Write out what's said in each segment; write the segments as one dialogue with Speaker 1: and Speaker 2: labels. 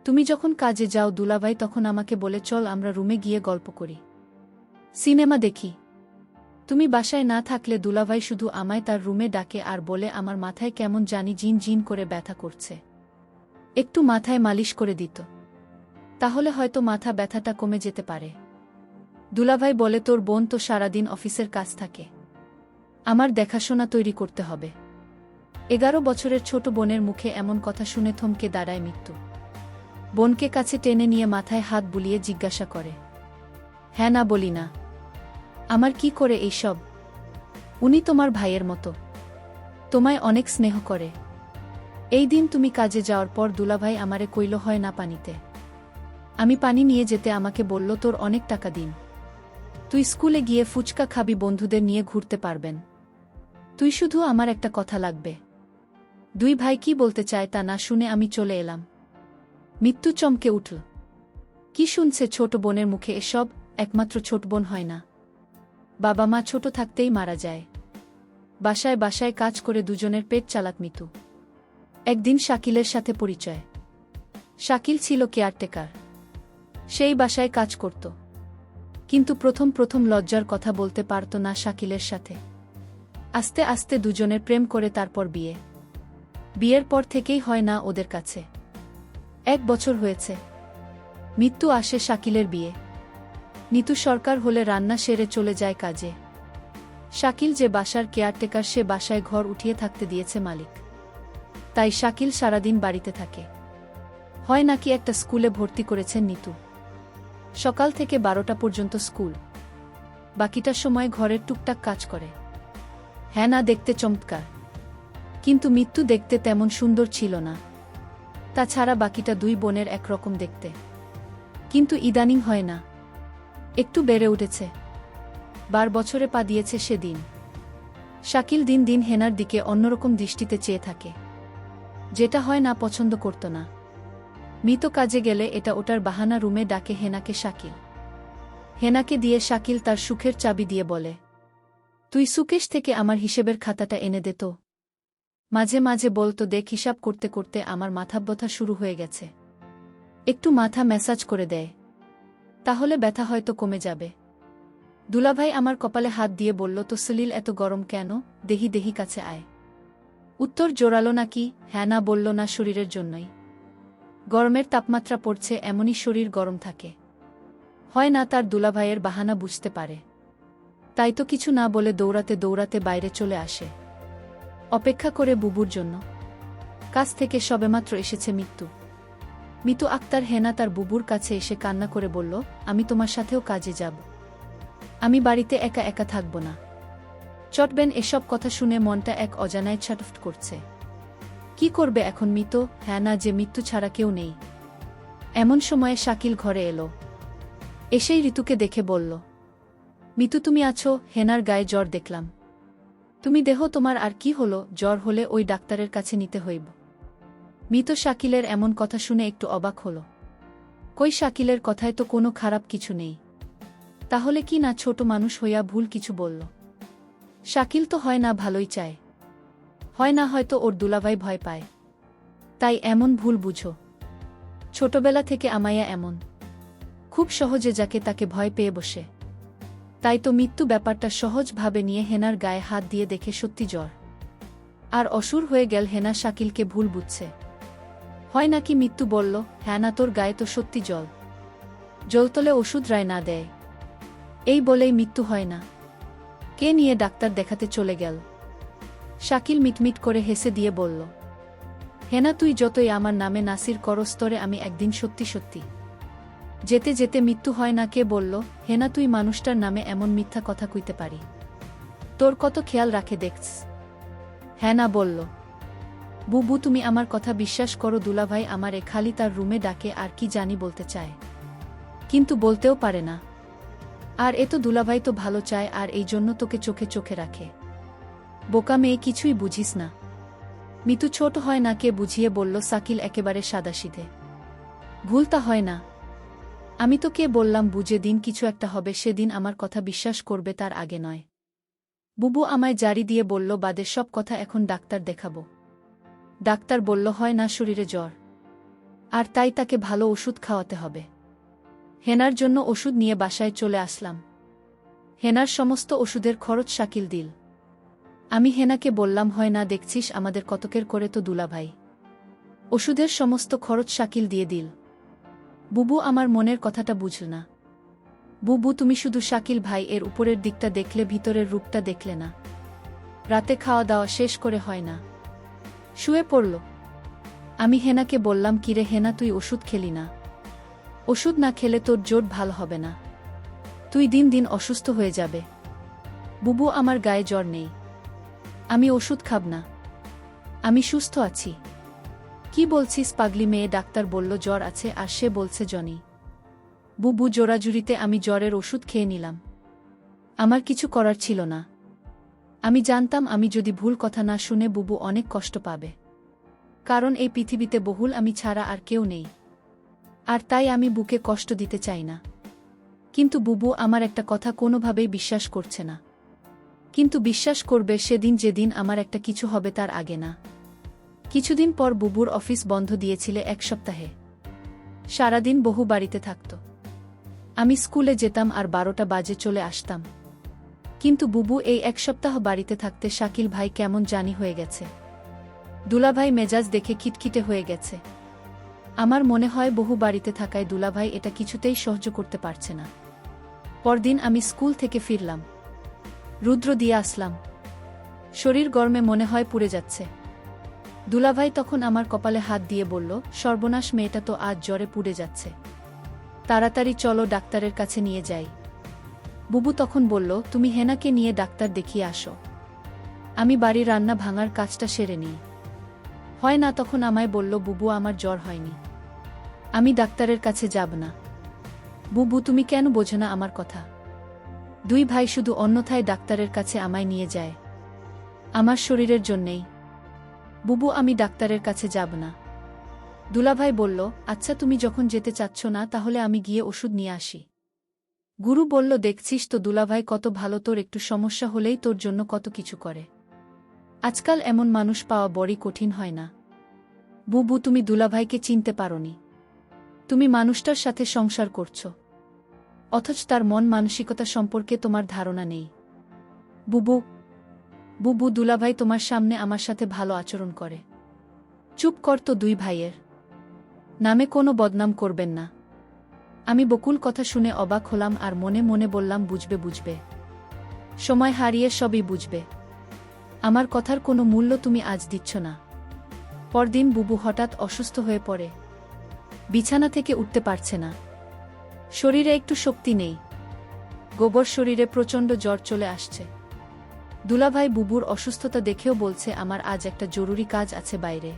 Speaker 1: তুমি যখন কাজে যাও দুলাভাই তখন আমাকে বলে চল আমরা রুমে গিয়ে গল্প করি, সিনেমা দেখি। তুমি বাসায় না থাকলে দুলাভাই শুধু আমায় তার রুমে ডাকে আর বলে আমার মাথায় কেমন জানি জিন জিন করে ব্যথা করছে, একটু মাথায় মালিশ করে দিত, তাহলে হয়তো মাথা ব্যথাটা কমে যেতে পারে। দুলাভাই বলে তোর বোন তো সারাদিন অফিসের কাজ থাকে, আমার দেখাশোনা তৈরি করতে হবে। 11 বছরের ছোট বোনের মুখে এমন কথা শুনে থমকে দাঁড়ায় মৃত্যু। বোনকে কাছে টেনে নিয়ে মাথায় হাত বুলিয়ে জিজ্ঞাসা করে, হ্যাঁ না বলি না, আমার কি করে এইসব? উনি তোমার ভাইয়ের মতো, তোমায় অনেক স্নেহ করে। এই দিন তুমি কাজে যাওয়ার পর দুলাভাই আমারে কইল হয় না পানিতে, আমি পানি নিয়ে যেতে আমাকে বলল তোর অনেক টাকা দিন, তুই স্কুলে গিয়ে ফুচকা খাবি, বন্ধুদের নিয়ে ঘুরতে পারবেন, তুই শুধু আমার একটা কথা লাগবে। দুই ভাই কি বলতে চায় তা না শুনে আমি চলে এলাম। মৃত্যু চমকে উঠল, কি শুনছে ছোট বোনের মুখে এসব? একমাত্র ছোট বোন হয় না, বাবা মা ছোট থাকতেই মারা যায়। বাসায় বাসায় কাজ করে দুজনের পেট চালাক মৃত্যু। একদিন শাকিলের সাথে পরিচয়। শাকিল ছিল কেয়ারটেকার, সেই বাসায় কাজ করত, কিন্তু প্রথম প্রথম লজ্জার কথা বলতে পারত না শাকিলের সাথে। আস্তে আস্তে দুজনের প্রেম করে তারপর বিয়ে। বিয়ের পর থেকেই হয় না ওদের কাছে। 1 বছর হয়েছে। মৃত্যু আসে শাকিলের বিয়ে। নিতু সরকার হলে রান্না সেরে চলে যায় কাজে। শাকিল যে বাসার কেয়ারটেকার সে বাসায় ঘর উঠিয়ে থাকতে দিয়েছে মালিক, তাই শাকিল সারাদিন বাড়িতে থাকে। হয় নাকি একটা স্কুলে ভর্তি করেছেন নিতু। সকাল থেকে 12টা পর্যন্ত স্কুল, বাকিটা সময় ঘরের টুকটাক কাজ করে। হ্যাঁ না দেখতে চমৎকার, কিন্তু মৃত্যু দেখতে তেমন সুন্দর ছিল না। তাছাড়া বাকিটা দুই বোনের একরকম দেখতে, কিন্তু ইদানিং হয় না, একটু বেড়ে উঠেছে। 12 বছরে পা দিয়েছে সেদিন। শাকিল দিন দিন হেনার দিকে অন্যরকম দৃষ্টিতে চেয়ে থাকে, যেটা হয় না পছন্দ করত না। মৃত কাজে গেলে এটা ওটার বাহানা রুমে ডাকে হেনাকে শাকিল। হেনাকে দিয়ে শাকিল তার সুখের চাবি দিয়ে বলে, তুই সুকেশ থেকে আমার হিসেবের খাতাটা এনে দে তো। মাঝে মাঝে বলতো দেখ হিসাব করতে করতে আমার মাথা ব্যথা শুরু হয়ে গেছে, একটু মাথা ম্যাসাজ করে দেয়, তাহলে ব্যথা হয়তো কমে যাবে। দুলাভাই আমার কপালে হাত দিয়ে বলল তো সলিল এত গরম কেন, দেহি দেহি কাছে আয়। উত্তর জোরালো নাকি, হ্যাঁ না বলল না, শরীরের জন্যই। গরমের তাপমাত্রা পড়ছে এমনই শরীর গরম থাকে। হয় না তার দুলাভাইয়ের বাহানা বুঝতে পারে, তাই তো কিছু না বলে দৌড়াতে দৌড়াতে বাইরে চলে আসে, অপেক্ষা করে বুবুর জন্য। কাজ থেকে সবেমাত্র এসেছে মৃত্যু। মিতু আক্তার হেনা তার বুবুর কাছে এসে কান্না করে বলল, আমি তোমার সাথেও কাজে যাব, আমি বাড়িতে একা একা থাকব না। চটবেন এসব কথা শুনে মনটা এক অজানায় ছটফট করছে। কি করবে এখন মিতু? হ্যাঁ না যে মৃত্যু ছাড়া কেউ নেই। এমন সময়ে শাকিল ঘরে এলো, এসেই ঋতুকে দেখে বলল, মিতু তুমি আছো? হেনার গায়ে জ্বর দেখলাম, তুমি দেহ তোমার আর কি হলো? জ্বর হলে ওই ডাক্তারের কাছে নিতে হইব। মৃত শাকিলের এমন কথা শুনে একটু অবাক হল। কই শাকিলের কথায় তো কোনো খারাপ কিছু নেই, তাহলে কি না ছোট মানুষ হইয়া ভুল কিছু বলল? শাকিল তো হয় না ভালোই চায়, হয় না হয়তো ওর দুলাভাই ভয় পায়, তাই এমন ভুল বুঝো। ছোটবেলা থেকে আমায়া এমন, খুব সহজে যাকে তাকে ভয় পেয়ে বসে। তাই তো মৃত্যু ব্যাপারটা সহজভাবে নিয়ে হেনার গায়ে হাত দিয়ে দেখে সত্যি জ্বর আর অসুর হয়ে গেল। হেনা শাকিলকে ভুল বুঝছে। হয় নাকি মৃত্যু বলল, হ্যাঁ না তোর গায়ে তো সত্যি জল, জলতলে ওষুধ রায় না দেয়। এই বলেই মৃত্যু হয় না কে নিয়ে ডাক্তার দেখাতে চলে গেল। শাকিল মিটমিট করে হেসে দিয়ে বলল, হেনা তুই যতই আমার নামে নাসির করস্তরে আমি একদিন সত্যি সত্যি। যেতে যেতে মৃত্যু হয় না কে বলল, হেনা তুই মানুষটার নামে এমন মিথ্যা কথা কইতে পারি, তোর কত খেয়াল রাখে দেখছ। হ্যাঁ না বলল, বুবু তুমি আমার কথা বিশ্বাস করো, দুলাভাই আমারে খালি তার রুমে ডাকে আর কি জানি বলতে চায়, কিন্তু বলতেও পারে না। আর এ তো দুলাভাই তো ভালো চায় আর এই জন্য তোকে চোখে চোখে রাখে। বোকা মেয়ে, কিছুই বুঝিস না। মিতু ছোট হয় না কে বুঝিয়ে বলল। শাকিল একেবারে সাদাসিধে, ভুলটা হয় না। আমি তো কে বললাম বুঝে দিন কিছু একটা হবে সেদিন আমার কথা বিশ্বাস করবে, তার আগে নয়। বুবু আমায় জারি দিয়ে বলল বাদের সব কথা এখন ডাক্তার দেখাবো। ডাক্তার বলল হয় না শরীরে জ্বর আর তাই তাকে ভালো ওষুধ খাওয়াতে হবে। হেনার জন্য ওষুধ নিয়ে বাসায় চলে আসলাম। হেনার সমস্ত ওষুধের খরচ শাকিল দিল। আমি হেনাকে বললাম, হয় না দেখছিস আমাদের কতকের করে তো দুলাভাই। ওষুধের সমস্ত খরচ শাকিল দিয়ে দিল। বুবু আমার মনের কথাটা বুঝল না। বুবু, তুমি শুধু শাকিল ভাই এর উপরের দিকটা দেখলে, ভিতরের রূপটা দেখলে না। রাতে খাওয়া দাওয়া শেষ করে হয় না, শুয়ে পড়ল। আমি হেনাকে বললাম, কিরে হেনা, তুই ওষুধ খেলি না? ওষুধ না খেলে তোর জোট ভালো হবে না, তুই দিন দিন অসুস্থ হয়ে যাবে। বুবু, আমার গায়ে জ্বর নেই, আমি ওষুধ খাব না, আমি সুস্থ আছি। কি বলছিস পাগলি মেয়ে? ডাক্তার বলল জ্বর আছে, আর সে বলছে জনি। বুবু, জোরাজুরিতে আমি জ্বরের ওষুধ খেয়ে নিলাম। আমার কিছু করার ছিল না। আমি জানতাম আমি যদি ভুল কথা না শুনে বুবু অনেক কষ্ট পাবে, কারণ এই পৃথিবীতে বহুল আমি ছাড়া আর কেউ নেই, আর তাই আমি বুকে কষ্ট দিতে চাই না। কিন্তু বুবু আমার একটা কথা কোনোভাবেই বিশ্বাস করছে না। কিন্তু বিশ্বাস করবে সেদিন, যেদিন আমার একটা কিছু হবে, তার আগে না। কিছুদিন পর বুবুর অফিস বন্ধ দিয়েছিলে 1 সপ্তাহে। সারাদিন বহু বাড়িতে থাকত। আমি স্কুলে যেতাম আর 12টা বাজে চলে আসতাম। কিন্তু বুবু এই 1 সপ্তাহ বাড়িতে থাকতে শাকিল ভাই কেমন জানি হয়ে গেছে। দুলাভাই মেজাজ দেখে খিটখিটে হয়ে গেছে। আমার মনে হয় বহু বাড়িতে থাকায় দুলাভাই এটা কিছুতেই সহ্য করতে পারছে না। পরদিন আমি স্কুল থেকে ফিরলাম, রুদ্র দিয়ে আসলাম। শরীর গরমে মনে হয় পুড়ে যাচ্ছে। দুলাভাই তখন আমার কপালে হাত দিয়ে বলল, সর্বনাশ, মেয়েটা তো আজ জ্বরে পুড়ে যাচ্ছে, তাড়াতাড়ি চলো ডাক্তারের কাছে নিয়ে যাই। বুবু তখন বলল, তুমি হেনাকে নিয়ে ডাক্তার দেখিয়ে আসো, আমি বাড়ির রান্না ভাঙার কাজটা সেরে নিই। হয় না, তখন আমায় বলল, বুবু আমার জ্বর হয়নি, আমি ডাক্তারের কাছে যাব না। বুবু, তুমি কেন বোঝো না আমার কথা? 2 ভাই শুধু অন্যথায় ডাক্তারের কাছে আমায় নিয়ে যায়, আমার শরীরের জন্যেই। বুবু, আমি ডাক্তারের কাছে যাব না। দুলাভাই বলল, আচ্ছা তুমি যখন যেতে চাচ্ছ না, তাহলে আমি গিয়ে ওষুধ নিয়ে আসি। গুরু বলল, দেখছিস তো দুলাভাই কত ভালো, তোর একটু সমস্যা হলেই তোর জন্য কত কিছু করে। আজকাল এমন মানুষ পাওয়া বড়ই কঠিন, হয় না? বুবু, তুমি দুলাভাইকে চিনতে পারোনি। তুমি মানুষটার সাথে সংসার করছো, অথচ তার মন মানসিকতা সম্পর্কে তোমার ধারণা নেই। বুবু, বুবু, দুলাভাই তোমার সামনে আমার সাথে ভালো আচরণ করে। চুপ কর তো, 2 ভাইয়ের নামে কোনো বদনাম করবেন না। আমি বকুল কথা শুনে অবাক হলাম আর মনে মনে বললাম, বুঝবে বুঝবে, সময় হারিয়ে সবই বুঝবে। আমার কথার কোনো মূল্য তুমি আজ দিচ্ছ না। পরদিন বুবু হঠাৎ অসুস্থ হয়ে পড়ে, বিছানা থেকে উঠতে পারছে না, শরীরে একটু শক্তি নেই, গোবর শরীরে প্রচণ্ড জ্বর চলে আসছে। দুলাভাই বুবুর অসুস্থতা দেখেও বলছে, আমার আজ একটা জরুরি কাজ আছে বাইরে,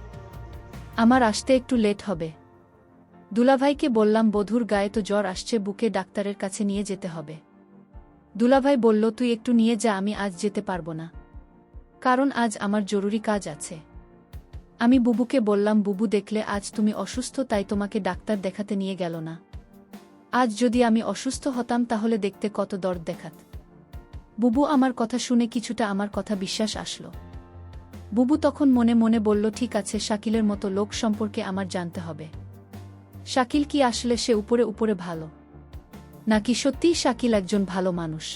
Speaker 1: আমার আসতে একটু লেট হবে। দুলাভাইকে বললাম, বধূর গায়ে তো জ্বর আসছে, বুকে ডাক্তারের কাছে নিয়ে যেতে হবে। দুলাভাই বলল, তুই একটু নিয়ে যা, আমি আজ যেতে পারবো না, কারণ আজ আমার জরুরি কাজ আছে। আমি বুবুকে বললাম, বুবু দেখলে আজ তুমি অসুস্থ, তাই তোমাকে ডাক্তার দেখাতে নিয়ে গেল না। আজ যদি আমি অসুস্থ হতাম তাহলে দেখতে কত দর্দ দেখাত। বুবু আমার কথা শুনে কিছুটা আমার কথা বিশ্বাস আসলো। বুবু তখন মনে মনে বলল, ঠিক আছে, শাকিলের মতো লোক সম্পর্কে আমার জানতে হবে। শাকিল কি আসলে সে উপরে উপরে ভালো, নাকি সত্যিই শাকিল একজন ভালো মানুষ?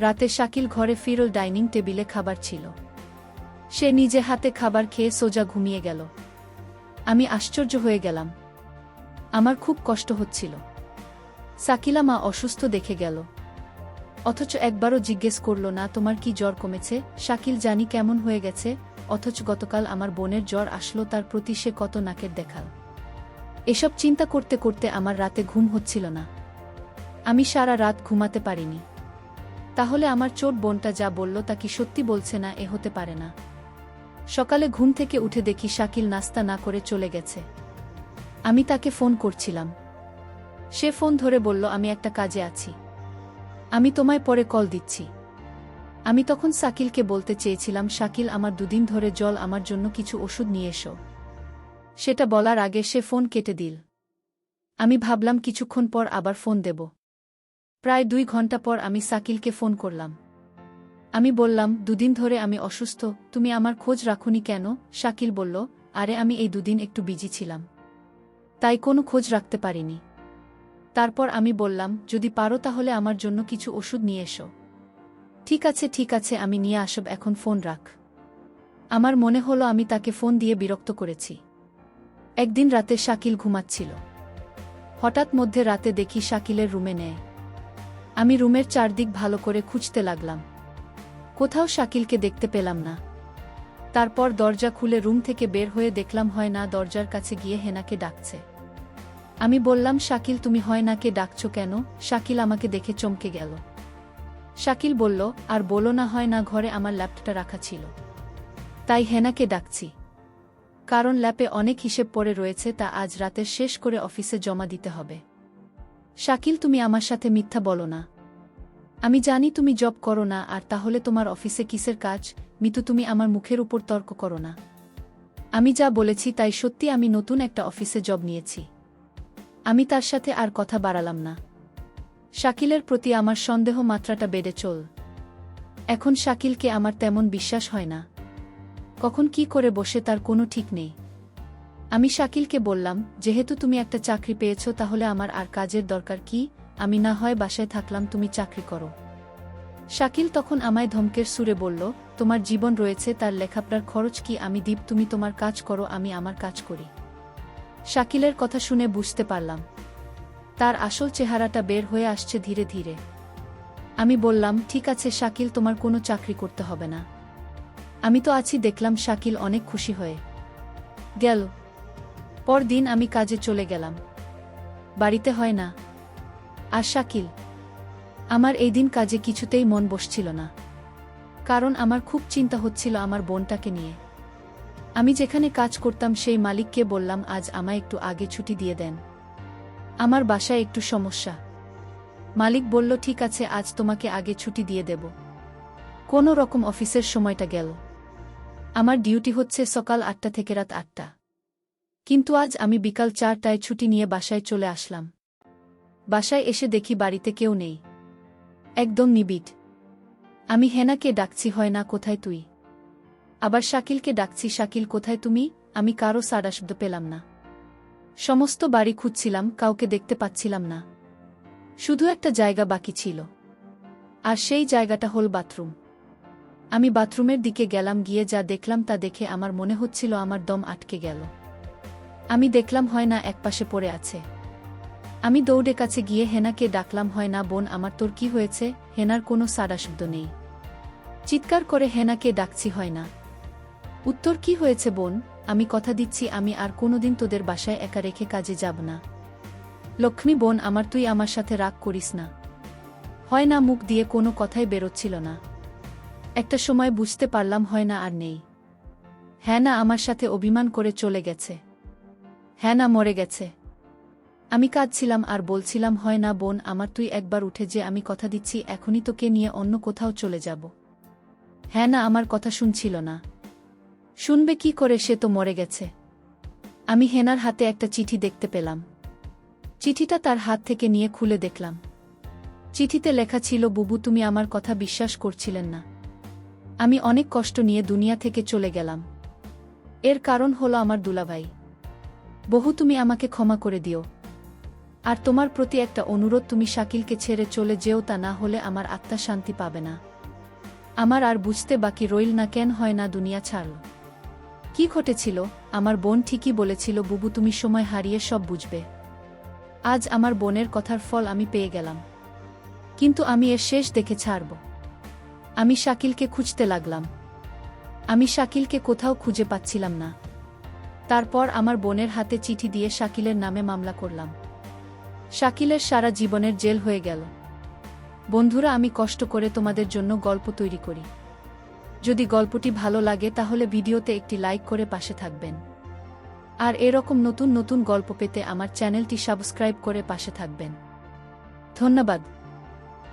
Speaker 1: রাতে শাকিল ঘরে ফিরল, ডাইনিং টেবিলে খাবার ছিল, সে নিজে হাতে খাবার খেয়ে সোজা ঘুমিয়ে গেল। আমি আশ্চর্য হয়ে গেলাম, আমার খুব কষ্ট হচ্ছিল। শাকিলা মা অসুস্থ দেখে গেল, অথচ একবারও জিজ্ঞেস করল না, তোমার কি জ্বর কমেছে? শাকিল জানি কেমন হয়ে গেছে, অথচ গতকাল আমার বোনের জ্বর আসলো, তার প্রতি সে কত নাকের দেখাল। এসব চিন্তা করতে করতে আমার রাতে ঘুম হচ্ছিল না, আমি সারা রাত ঘুমাতে পারিনি। তাহলে আমার চোট বোনটা যা বলল তা কি সত্যি বলছে না? এ হতে পারে না। সকালে ঘুম থেকে উঠে দেখি শাকিল নাস্তা না করে চলে গেছে। আমি তাকে ফোন করছিলাম, সে ফোন ধরে বলল, আমি একটা কাজে আছি, আমি তোমায় পরে কল দিচ্ছি। আমি তখন শাকিলকে বলতে চেয়েছিলাম, শাকিল আমার 2 দিন ধরে জল, আমার জন্য কিছু ওষুধ নিয়ে এসো। সেটা বলার আগে সে ফোন কেটে দিল। আমি ভাবলাম কিছুক্ষণ পর আবার ফোন দেব। প্রায় 2 ঘন্টা পর আমি শাকিলকে ফোন করলাম। আমি বললাম, 2 দিন ধরে আমি অসুস্থ, তুমি আমার খোঁজ রাখোনি কেন? শাকিল বলল, আরে আমি এই 2 দিন একটু বিজি ছিলাম, তাই কোনো খোঁজ রাখতে পারিনি। তারপর আমি বললাম, যদি পারো তাহলে আমার জন্য কিছু ওষুধ নিয়ে এসো। ঠিক আছে আমি নিয়ে আসব, এখন ফোন রাখ। আমার মনে হলো আমি তাকে ফোন দিয়ে বিরক্ত করেছি। একদিন রাতে শাকিল ঘুমাচ্ছিল। হঠাৎ মধ্যে রাতে দেখি শাকিলের রুমে নেয়। আমি রুমের চারদিক ভালো করে খুঁজতে লাগলাম। কোথাও শাকিলকে দেখতে পেলাম না। তারপর দরজা খুলে রুম থেকে বের হয়ে দেখলাম হয় না দরজার কাছে গিয়ে হেনাকে ডাকছে। আমি বললাম, শাকিল তুমি হয় নাকে ডাকছো কেন? শাকিল আমাকে দেখে চমকে গেল। শাকিল বলল, আর বলো না, হয় না ঘরে আমার ল্যাপটপটা রাখা ছিল, তাই হেনাকে ডাকছি। কারণ ল্যাপে অনেক হিসেব পড়ে রয়েছে, তা আজ রাতের শেষ করে অফিসে জমা দিতে হবে। শাকিল তুমি আমার সাথে মিথ্যা বলো না। আমি জানি তুমি জব করো না, আর তাহলে তোমার অফিসে কিসের কাজ? মিতু তুমি আমার মুখের উপর তর্ক করো না। আমি যা বলেছি তাই সত্যি, আমি নতুন একটা অফিসে জব নিয়েছি। আমি তার সাথে আর কথা বাড়ালাম না। শাকিলের প্রতি আমার সন্দেহ মাত্রাটা বেড়ে চল। এখন শাকিলকে আমার তেমন বিশ্বাস হয় না। কখন কি করে বসে তার কোনো ঠিক নেই। আমি শাকিলকে বললাম, যেহেতু তুমি একটা চাকরি পেয়েছ তাহলে আমার আর কাজের দরকার কি? আমি না হয় বাসায় থাকলাম, তুমি চাকরি করো। শাকিল তখন আমায় ধমকের সুরে বলল, তোমার জীবন রয়েছে, তার লেখাপড়ার খরচ কি আমি দিব? তুমি তোমার কাজ করো, আমি আমার কাজ করি। শাকিলের কথা শুনে বুঝতে পারলাম তার আসল চেহারাটা বের হয়ে আসছে ধীরে ধীরে। আমি বললাম, ঠিক আছে শাকিল, তোমার কোনো চাকরি করতে হবে না, আমি তো আছি। দেখলাম শাকিল অনেক খুশি হয়ে গেল। পরদিন আমি কাজে চলে গেলাম। বাড়িতে হয় না আর শাকিল। আমার এই দিন কাজে কিছুতেই মন বসছিল না, কারণ আমার খুব চিন্তা হচ্ছিল আমার বোনটাকে নিয়ে। আমি যেখানে কাজ করতাম সেই মালিককে বললাম, আজ আমায় একটু আগে ছুটি দিয়ে দেন, আমার বাসায় একটু সমস্যা। মালিক বলল, ঠিক আছে, আজ তোমাকে আগে ছুটি দিয়ে দেব। কোনো রকম অফিসের সময়টা গেল। আমার ডিউটি হচ্ছে সকাল 8টা থেকে রাত 8টা, কিন্তু আজ আমি বিকাল 4টায় ছুটি নিয়ে বাসায় চলে আসলাম। বাসায় এসে দেখি বাড়িতে কেউ নেই, একদম নিবিড়। আমি হেনাকে ডাকছি, হয় না কোথায় তুই? আবার শাকিলকে ডাকছি, শাকিল কোথায় তুমি? আমি কারো সাড়া শব্দ পেলাম না। সমস্ত বাড়ি খুঁজছিলাম, কাউকে দেখতে পাচ্ছিলাম না। শুধু একটা জায়গা বাকি ছিল, আর সেই জায়গাটা হল বাথরুম। আমি বাথরুমের দিকে গেলাম, গিয়ে যা দেখলাম তা দেখে আমার মনে হচ্ছিল আমার দম আটকে গেল। আমি দেখলাম হয় না একপাশে পড়ে আছে। আমি দৌড়ে কাছে গিয়ে হেনাকে ডাকলাম, হয় না বোন আমার, তোর কি হয়েছে? হেনার কোনো সাড়া শব্দ নেই। চিৎকার করে হেনাকে ডাকছি, হয় না উত্তর। কি হয়েছে বোন? আমি কথা দিচ্ছি আমি আর কোনোদিন তোদের বাসায় একা রেখে কাজে যাব না। লক্ষ্মী বোন আমার, তুই আমার সাথে রাগ করিস না। হয় না মুখ দিয়ে কোনো কথাই বেরোচ্ছিল না। একটা সময় বুঝতে পারলাম হয় না আর নেই। হ্যাঁ না আমার সাথে অভিমান করে চলে গেছে। হ্যাঁ না মরে গেছে। আমি কাঁদছিলাম আর বলছিলাম, হয় না বোন আমার, তুই একবার উঠে যে, আমি কথা দিচ্ছি এখনই তোকে নিয়ে অন্য কোথাও চলে যাব। হ্যাঁ না আমার কথা শুনছিল না। শুনবে কি করে, সে তো মরে গেছে। আমি হেনার হাতে একটা চিঠি দেখতে পেলাম। চিঠিটা তার হাত থেকে নিয়ে খুলে দেখলাম। চিঠিতে লেখা ছিল, বুবু তুমি আমার কথা বিশ্বাস করছিলেন না। আমি অনেক কষ্ট নিয়ে দুনিয়া থেকে চলে গেলাম। এর কারণ হলো আমার দুলাভাই। বহু তুমি আমাকে ক্ষমা করে দিও। আর তোমার প্রতি একটা অনুরোধ, তুমি শাকিলকে ছেড়ে চলে যেও, তা না হলে আমার আত্মা শান্তি পাবে না। আমার আর বুঝতে বাকি রইল না কেন হয় না দুনিয়া ছাড়ল। কি ঘটেছিল? আমার বোন ঠিকই বলেছিল বুবু, তুমি সময় হারিয়ে সব বুঝবে। আজ আমার বোনের কথার ফল আমি পেয়ে গেলাম, কিন্তু আমি এর শেষ দেখে ছাড়ব। আমি শাকিলকে খুঁজতে লাগলাম। আমি শাকিলকে কোথাও খুঁজে পাচ্ছিলাম না। তারপর আমার বোনের হাতে চিঠি দিয়ে শাকিলের নামে মামলা করলাম। শাকিলের সারা জীবনের জেল হয়ে গেল। বন্ধুরা, আমি কষ্ট করে তোমাদের জন্য গল্প তৈরি করি। যদি গল্পটি ভালো লাগে তাহলে ভিডিওতে একটি লাইক করে পাশে থাকবেন। আর এরকম নতুন নতুন গল্প পেতে আমার চ্যানেলটি সাবস্ক্রাইব করে পাশে থাকবেন। ধন্যবাদ।